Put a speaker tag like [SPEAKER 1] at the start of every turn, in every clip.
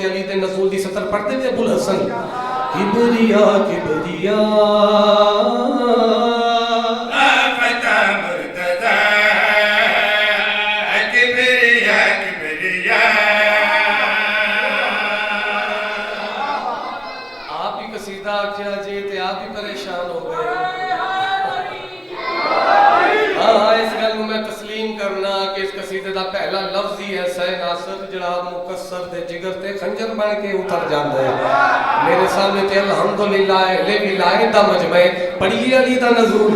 [SPEAKER 1] कि अली दे नज़ूल दी सतर पढ़ते भी अबुल हसन किबरिया किबरिया पहला लफ्ज ही ऐसा है नासर जड़ा मुकस्सर दे जिगर ते खंजर बन के उतर जाता है मेरे सामने ते अल्हम्दुलिल्लाह ले विलायत दा मजमा पढ़िए अली दा नज़ूल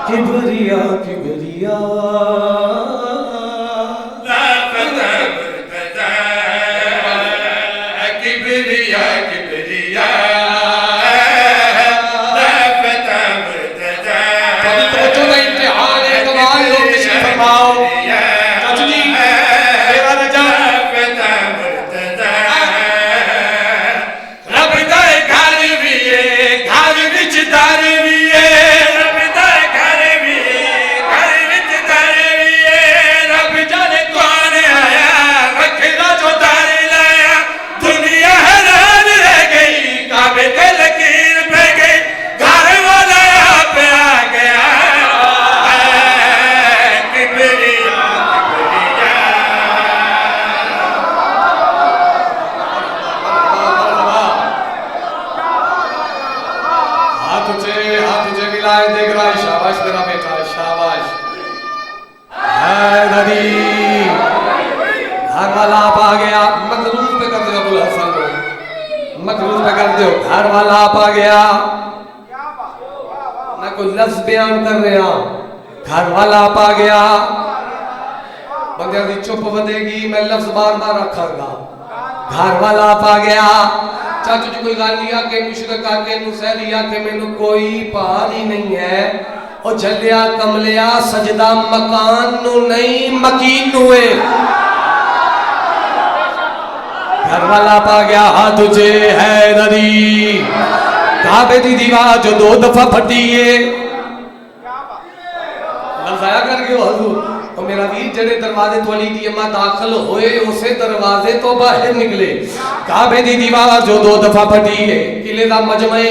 [SPEAKER 1] किबरिया किबरिया ला फता मुर्तजा किबरिया किबरिया ला फता मुर्तजा तो जो इम्तिहान है कमाल लोग तशरीफ फरमाओ घर वाला आप आ गया मैं कोई लफ्ज बयान कर रहा घर वाला आप आ गया बंदे की चुप वधेगी मैं लफ्ज बार बार रखांगा घर वाला आप आ गया चाचू जी कोई गल नहीं आके मुशरक आके नुसैली आके मैनू कोई पार ही नहीं है ओ झलिया कमलिया सजदा मकान नु नहीं मकीन नु है घर वाला पा गया हाथ तुझे है नदी काबे दी दीवार जो 2 दफा फटी है लफ्ज आया कर गयो हुजूर तो मेरा वीर जड़े दरवाजे तो अली दी अम्मा दाखिल होए उसे दरवाजे तो बाहर निकले काबे दी दीवार जो 2 दफा फटी है किले दा मजमे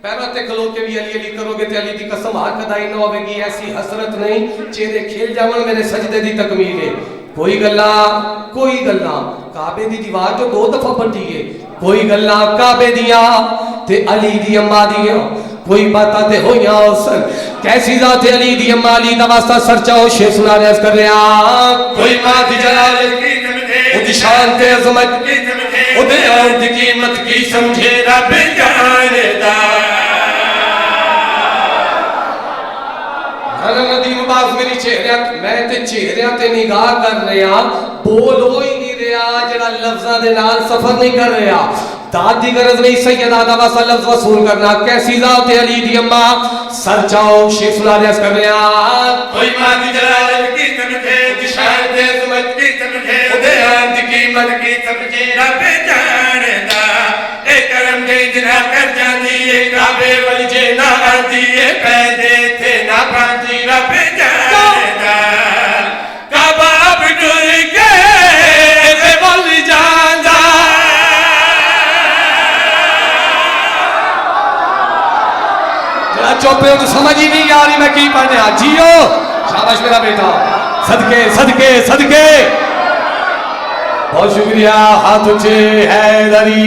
[SPEAKER 1] पैरों ते खलो के भी अली अली करोगे ते अली दी कसम हक अदाई न होवेगी ऐसी हसरत नहीं चेहरे खेल जावन मेरे सजदे दी तकमील है कोई गल्ला काबे दी दीवार जो 2 दफा फटी है कोई गल्ला काबे दिया ते अली दी अम्मा दिया कोई बातां ते होइयां उसन कैसी जात अली दी अम्मा अली दा वास्ता सरचाओ शेख सुना रियाज कर रहा कोई मां दी जलाल की समझे ओदी शान ते अजमत की समझे ओदे और दी कीमत की समझे रब जानदा नदीम बाज मेरी चेहरे मैं ते चेहरे ते निगाह कर रहा बोल हो ही नहीं रहा जरा लफ्ज़ां दे नाल सफर नहीं कर रहा दाद दी गरज नहीं सैयदा दा वास्ता लफ्ज़ वसूल करना कैसी जात अली दी अम्मा सर जाओ शेख सुना रियाज कर रहा कोई मां दी जलाल की समझे शान दे अजमत की समझे ओदे आन दी कीमत की समझे रब जानदा ए करम दे जना कर जांदी ए काबे वाली जे ना आंदी ए पैदे थे ना पांदी रब जानदा काबा बिटुर के ते वाली जानदा जरा चुप हो समझ ही नहीं आ रही मैं की पढ़ने जियो शाबाश मेरा बेटा सदके सदके सदके बहुत शुक्रिया हाथ ऊंचे हैदरी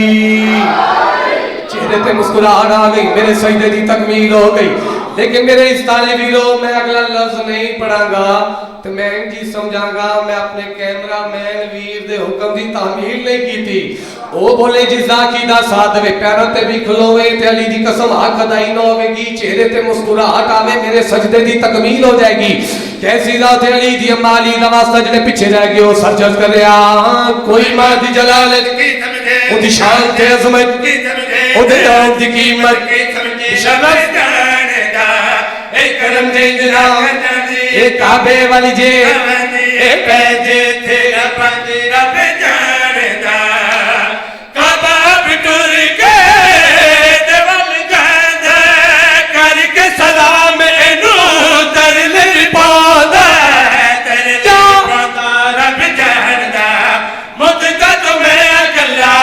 [SPEAKER 1] चेहरे पे मुस्कुराहट आ गई मेरे सजदे की तकमील हो गई लेकिन मेरे इस ताले वीरो मैं अगला लफ्ज नहीं पढ़ांगा तो मैं जी समझांगा मैं अपने कैमरामैन वीर दे हुक्म दी तामील नहीं की थी ओ बोले जिसदा कीदा साथ दे पैरों ते भी खलोवे ते अली दी कसम हक अदाई न होवेगी चेहरे ते मुस्कुराहट आवे मेरे सजदे दी तकमील हो जाएगी कैसी जात अली दी अम्मा अली दा वास्ता जेड़े पीछे रह गए ओ सरजस कर रहा कोई मां दी जलालत की समझे ओदी शान ते अजमत की समझे ओदे नाम दी कीमत की समझे शरफ जानदा ए करम दे जना ए काबे वाली जे ए पैजे थे अपने रब जानदा काबा बिटुर के देवल जानदा करके सलाम एनु दर ले पादा तेरे पादा रब जानदा मुद्दा तो मैं अगला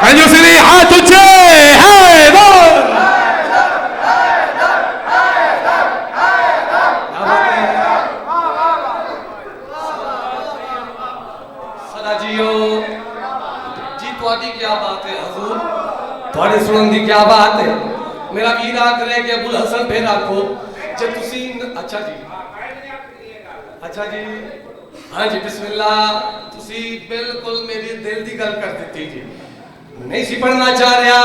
[SPEAKER 1] कंजूसरी हाथ ऊंचे है बोल। सदा जियो जी, थोड़ी क्या बात है हजूर, थोड़े सुनन दी क्या बात है। मेरा वीर आखरे कि अबुल हसन फिर आखो जे तुसी। अच्छा जी, अच्छा जी, हाँ जी बिस्मिल्लाह। तुसी बिल्कुल मेरी दिल दी गल कर दी जी। नहीं सी पढ़ना चाह रहा,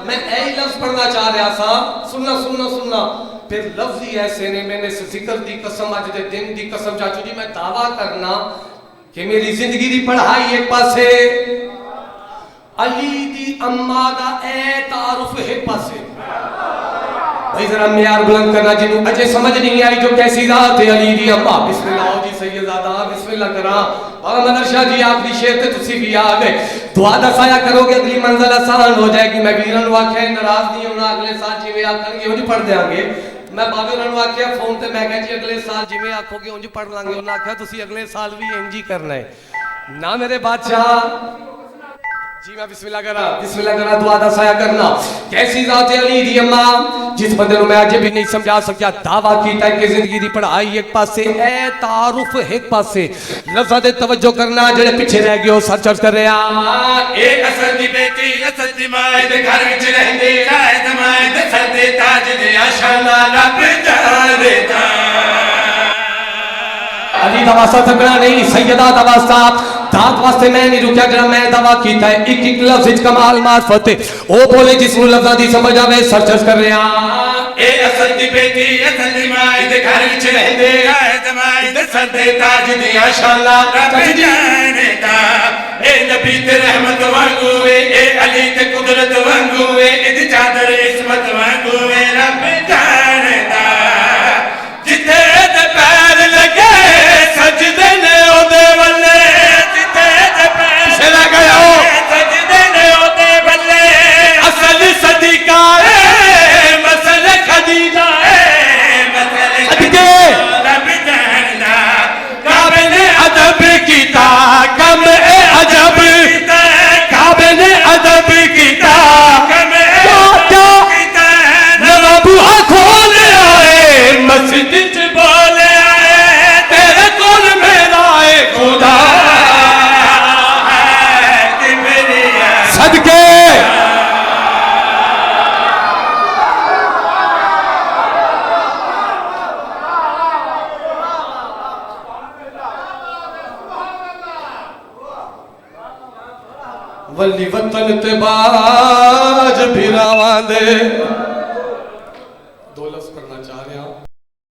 [SPEAKER 1] मैं यही लफ्ज पढ़ना चाह रहा सा। सुनना सुनना सुनना, फिर लफ्ज ही ऐसे ने। मैंने जिक्र दी कसम, अज दे दिन दी कसम चाचू जी, मैं दावा करना कि मेरी जिंदगी दी पढ़ाई एक पासे, अली दी अम्मा दा ए तारुफ एक पासे। भाई जरा म्यार बुलंद करना जिन्हों अजे समझ नहीं आई जो कैसी जात है अली दी अम्मा। बिस्मिल्लाह जी सैयदादा, बिस्मिल्लाह करा। बाबा मदर शाह जी आखिरी शेर ते तुसी भी आ गए। दुआ दसाया करोगे अगली मंजिल आसान हो जाएगी। मैं वीरन वाख्या नाराज नहीं होना, अगले साल जिवें आखणगे उंज पढ़ देंगे। मैं बाबे उन्होंने आख्या फोन ते, मैं कहा जी अगले साल जिवें आखोगे उंज पढ़ लांगे। उन्होंने आख्या तुसी अगले साल भी इंज ही करना है ना मेरे बादशाह जी। मैं बिस्मिल्लाह करा दुआ दसाया करना। कैसी जात है अली दी अम्मा, जिस बंदे नु मैं अजे भी नहीं समझा सकिया। दावा कीता है कि जिंदगी दी पढ़ाई एक पासे, ए तारुफ एक पासे। लफ्ज़ां दे तवज्जो करना, जेड़े पीछे रह गए सर चर्च कर रहा।
[SPEAKER 2] ए असल दी बेटी असल दी माए दे घर विच रहंदी, शायद माए दे सर दे ताज दे आशाना रब जाने दा।
[SPEAKER 1] अली दा वास्ता तगड़ा नहीं, सैयदा दा वास्ता दात वास्ते मैं नहीं रुकिया। जरा मैं दावा कीता है एक एक लफ्ज़ विच कमाल मार्फत है। ओ बोले जिसनु लफ्ज़ां दी समझ आवे सर चर्च कर रहा।
[SPEAKER 2] ए असल दी बेटी असल दी माए दे घर विच रहंदे, शायद माए दे सर दे ताज दे आशाना रब जाने दा। ए नबी ते रहमत वांगू वे, ए अली ते कुदरत वांगू वे, इद चादर इस्मत वांगू वे रब जाने दा। जिथे ते पैर लगे सजदे ने ओदे वल्ले, जिथे ते पैर लगे सजदे ने ओदे वल्ले। असल सदीका है मसल खदीजा है, मसल खदीजा रब जानदा। काबे ने अदब कीता कम ए अजब, काबे ने अदब कीता कम ए अजब कीता। नवा बुहा खोल आए मस्जिद च बोल आए, तेरे कोल मेरा है खुदा है मेरी
[SPEAKER 1] सदके। वली वतन ते बाज फिरावां दे,